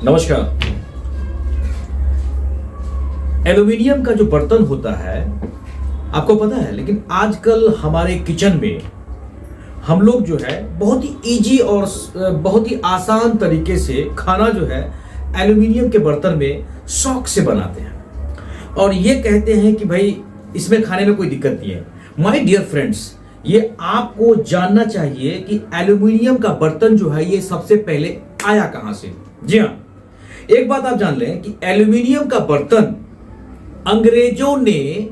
नमस्कार। एल्यूमिनियम का जो बर्तन होता है आपको पता है, लेकिन आजकल हमारे किचन में हम लोग जो है बहुत ही इजी और बहुत ही आसान तरीके से खाना जो है एल्यूमिनियम के बर्तन में शौक से बनाते हैं और ये कहते हैं कि भाई इसमें खाने में कोई दिक्कत नहीं है। माय डियर फ्रेंड्स, ये आपको जानना चाहिए कि एल्यूमिनियम का बर्तन जो है ये सबसे पहले आया कहां से। जी हाँ, एक बात आप जान लें कि एल्यूमिनियम का बर्तन अंग्रेजों ने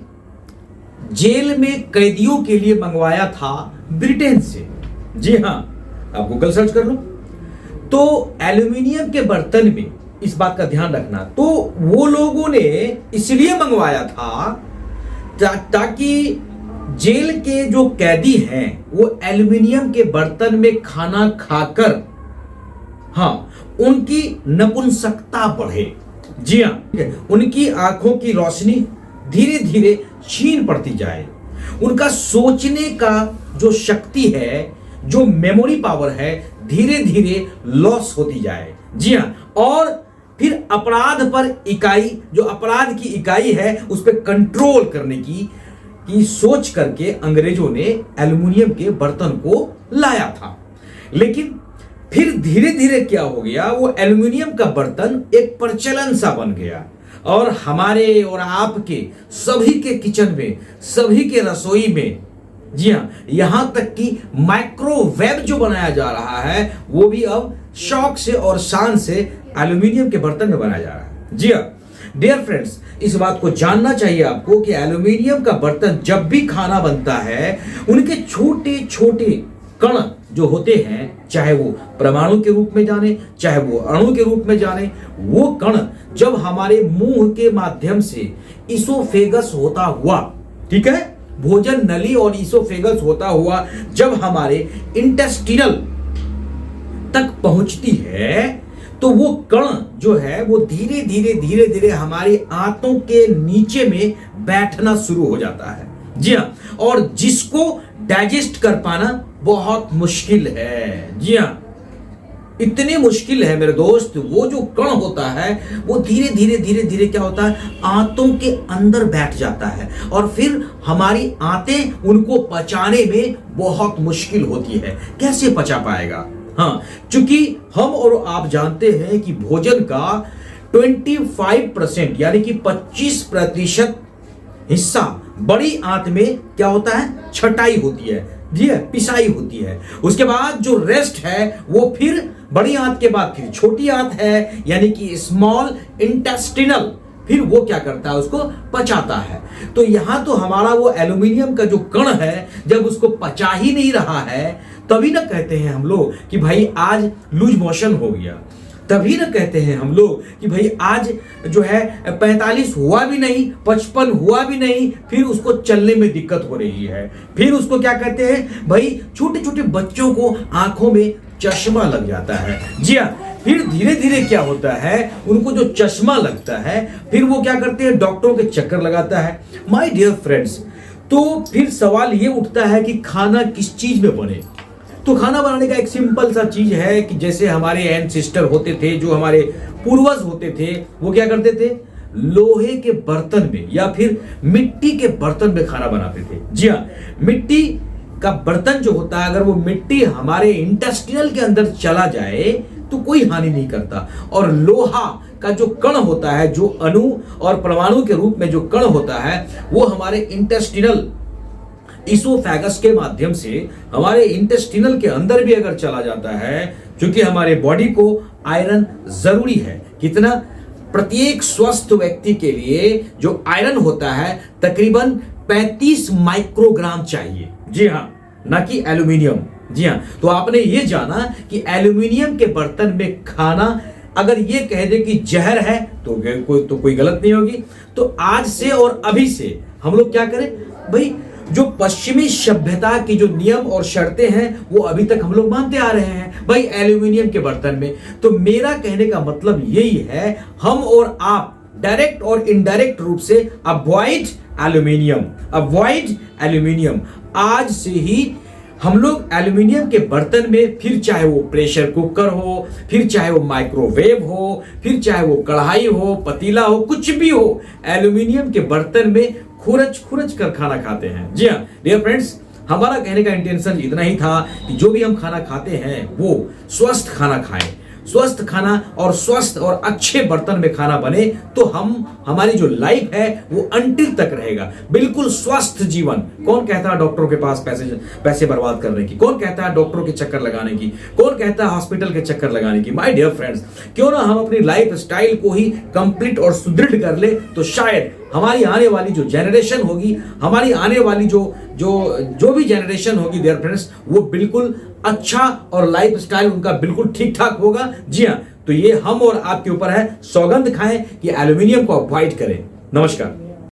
जेल में कैदियों के लिए मंगवाया था ब्रिटेन से। जी हां, आप गूगल सर्च कर लो। तो एल्यूमिनियम के बर्तन में इस बात का ध्यान रखना, तो वो लोगों ने इसलिए मंगवाया था ताकि जेल के जो कैदी हैं वो एल्यूमिनियम के बर्तन में खाना खाकर उनकी नपुंसकता बढ़े। जी हाँ, उनकी आंखों की रोशनी धीरे धीरे क्षीण पड़ती जाए, उनका सोचने का जो शक्ति है, जो मेमोरी पावर है, धीरे धीरे लॉस होती जाए। जी हाँ, और फिर अपराध पर इकाई, जो अपराध की इकाई है उस पर कंट्रोल करने की सोच करके अंग्रेजों ने एल्यूमिनियम के बर्तन को लाया था। लेकिन फिर धीरे धीरे क्या हो गया, वो एल्यूमिनियम का बर्तन एक प्रचलन सा बन गया और हमारे और आपके सभी के किचन में, सभी के रसोई में, जी हाँ, यहां तक कि माइक्रोवेव जो बनाया जा रहा है वो भी अब शौक से और शान से एल्यूमिनियम के बर्तन में बनाया जा रहा है। जी हाँ डियर फ्रेंड्स, इस बात को जानना चाहिए आपको कि एल्यूमिनियम का बर्तन जब भी खाना बनता है, उनके छोटे छोटे कण जो होते हैं, चाहे वो परमाणु के रूप में जाने, चाहे वो अणु के रूप में जाने, वो कण जब हमारे मुंह के माध्यम से इसोफेगस होता हुआ, ठीक है, भोजन नली और इसोफेगस होता हुआ जब हमारे इंटेस्टिनल तक पहुंचती है, तो वो कण जो है वो धीरे धीरे हमारी आंतों के नीचे में बैठना शुरू हो जाता है। जी हाँ, और जिसको डाइजेस्ट कर पाना बहुत मुश्किल है। जी हाँ, इतनी मुश्किल है मेरे दोस्त, वो जो कण होता है वो धीरे धीरे क्या होता है, आंतों के अंदर बैठ जाता है और फिर हमारी आंतें उनको पचाने में बहुत मुश्किल होती है। कैसे पचा पाएगा? हाँ, क्योंकि हम और आप जानते हैं कि भोजन का 25% यानी कि 25% हिस्सा बड़ी आंत में क्या होता है, छटाई होती है, जी है, पिसाई होती है। उसके बाद जो रेस्ट है वो फिर बड़ी आंत के बाद फिर छोटी आंत है, यानी कि स्मॉल इंटेस्टिनल, फिर वो क्या करता है, उसको पचाता है। तो यहां तो हमारा वो एल्यूमिनियम का जो कण है जब उसको पचा ही नहीं रहा है, तभी ना कहते हैं हम लोग कि भाई आज लूज मोशन हो गया, तभी ना कहते हैं हम लोग कि भाई आज जो है 45 हुआ भी नहीं, 55 हुआ भी नहीं, फिर उसको चलने में दिक्कत हो रही है। फिर उसको क्या कहते हैं भाई, छोटे छोटे बच्चों को आंखों में चश्मा लग जाता है। जी हाँ, फिर धीरे धीरे क्या होता है, उनको जो चश्मा लगता है फिर वो क्या करते हैं, डॉक्टरों के चक्कर लगाता है। माय डियर फ्रेंड्स, तो फिर सवाल ये उठता है कि खाना किस चीज में बने। तो खाना बनाने का एक सिंपल सा चीज है कि जैसे हमारे एंसेस्टर होते थे, जो हमारे पूर्वज होते थे, वो क्या करते थे, लोहे के बर्तन में या फिर मिट्टी के बर्तन में खाना बनाते थे। जी हाँ, मिट्टी का बर्तन जो होता है, अगर वो मिट्टी हमारे इंटेस्टिनल के अंदर चला जाए तो कोई हानि नहीं करता, और लोहा का जो कण होता है, जो अणु और परमाणु के रूप में जो कण होता है, वो हमारे इंटेस्टिनल इसोफेगस के माध्यम से हमारे इंटेस्टिनल के अंदर भी अगर चला जाता है, क्योंकि हमारे बॉडी को आयरन जरूरी है। कितना? प्रत्येक स्वस्थ व्यक्ति के लिए जो आयरन होता है तकरीबन 35 माइक्रोग्राम चाहिए। जी हाँ, ना कि एल्यूमिनियम। जी हाँ, तो आपने ये जाना कि एल्यूमिनियम के बर्तन में खाना अगर ये कह दे कि जहर है तो कोई गलत नहीं होगी। तो आज से और अभी से हम लोग क्या करें भाई, जो पश्चिमी सभ्यता की जो नियम और शर्तें हैं वो अभी तक हम लोग मानते आ रहे हैं भाई एल्यूमिनियम के बर्तन में। तो मेरा कहने का मतलब यही है, हम और आप डायरेक्ट और इनडायरेक्ट रूप से अवॉइड एल्यूमिनियम आज से ही हम लोग एल्यूमिनियम के बर्तन में, फिर चाहे वो प्रेशर कुकर हो, फिर चाहे वो माइक्रोवेव हो, फिर चाहे वो कढ़ाई हो, पतीला हो, कुछ भी हो, एल्यूमिनियम के बर्तन में खुरच खुरच कर खाना खाते हैं। जी हाँ डियर फ्रेंड्स, हमारा कहने का इंटेंशन इतना ही था कि जो भी हम खाना खाते हैं वो स्वस्थ खाना खाएं, स्वस्थ खाना और स्वस्थ और अच्छे बर्तन में खाना बने तो हमारी जो लाइफ है वो अंतिम तक रहेगा, बिल्कुल स्वस्थ जीवन। कौन कहता है डॉक्टरों के पास पैसे बर्बाद करने की, कौन कहता है डॉक्टरों के चक्कर लगाने की, कौन कहता है हॉस्पिटल के चक्कर लगाने की। माय डियर फ्रेंड्स, क्यों ना हम अपनी लाइफ स्टाइल को ही कंप्लीट और सुदृढ़ कर ले, तो शायद हमारी आने वाली जो जनरेशन होगी, हमारी आने वाली जो भी जनरेशन होगी डियर फ्रेंड्स, वो बिल्कुल अच्छा और लाइफ स्टाइल उनका बिल्कुल ठीक ठाक होगा। जी हाँ, तो ये हम और आपके ऊपर है, सौगंध खाएं कि एल्यूमिनियम को अवॉइड करें। नमस्कार।